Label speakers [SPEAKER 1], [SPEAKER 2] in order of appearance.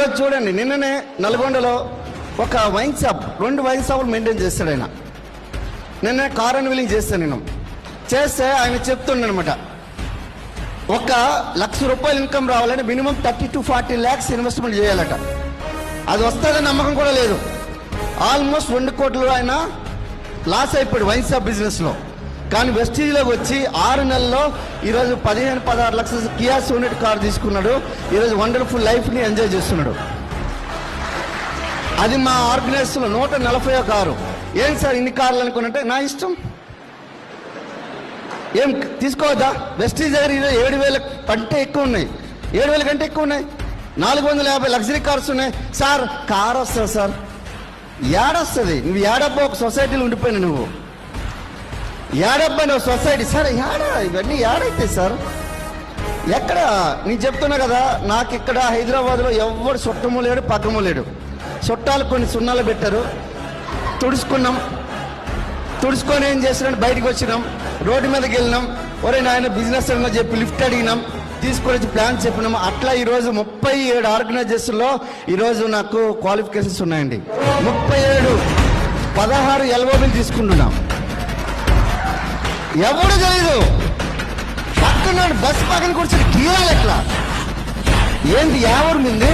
[SPEAKER 1] ఈరోజు చూడండి, నిన్ననే నల్గొండలో ఒక వైన్ షాప్, 2 వైన్ షాపులు మెయింటైన్ చేస్తాడు ఆయన. నిన్న కార్ అండ్ వీలింగ్ చేస్తాను నేను. చేస్తే ఆయన చెప్తుండనమాట, 1,00,000 రూపాయలు ఇన్కమ్ రావాలంటే మినిమం 30 to 40 lakhs ఇన్వెస్ట్మెంట్ చేయాలట. అది వస్తుందని నమ్మకం కూడా లేదు. ఆల్మోస్ట్ 2 కోట్లు ఆయన లాస్ అయిపోయాడు వైన్ షాప్ బిజినెస్లో. కానీ వెస్టీజ్లోకి వచ్చి 6 నెలల్లో ఈరోజు 15-16 లక్షల కియా సోనెట్ కార్ తీసుకున్నాడు. ఈరోజు వండర్ఫుల్ లైఫ్ని ఎంజాయ్ చేస్తున్నాడు. అది మా ఆర్గనైజేషన్లో 140 కారు. ఏం సార్ ఇన్ని కార్లు అనుకున్నట్టే, నా ఇష్టం, ఏం తీసుకోవద్దా? వెస్టీజ్ దగ్గర 7,000 కంటే ఎక్కువ ఉన్నాయి, 7,000 కంటే ఎక్కువ ఉన్నాయి. 450 లగ్జరీ కార్స్ ఉన్నాయి. సార్ కార్ వస్తుంది సార్, ఏడొస్తుంది? నువ్వు ఏడబ్బా ఒక సొసైటీలో ఉండిపోయినా, నువ్వు ఏడబ్బా నువ్వు సొసైటీ. సార్ ఏడా ఇవన్నీ ఏడైతే సార్? ఎక్కడ? నేను చెప్తున్నా కదా, నాకు ఇక్కడ హైదరాబాద్లో ఎవరు చుట్టము లేడు, పక్కము లేడు. చుట్టాలు కొన్ని సున్నాలు పెట్టారు, తుడుచుకున్నాం. తుడుచుకొని ఏం చేసినాం, బయటకు వచ్చినాం, రోడ్డు మీదకి వెళ్ళినాం. ఒరే నాయన బిజినెస్ అని చెప్పి లిఫ్ట్ అడిగినాం, తీసుకొని వచ్చి ప్లాన్ చెప్పినాం. అట్లా ఈరోజు 37 ఆర్గనైజేషన్లో ఈరోజు నాకు క్వాలిఫికేషన్స్ ఉన్నాయండి. 37, 16 LOBలు తీసుకుంటున్నాం. ఎవడు తెలీదు, పక్కన బస్సు పక్కన కూర్చొని గీయాలి ఎట్లా? ఏంటి ఎవరు మింది?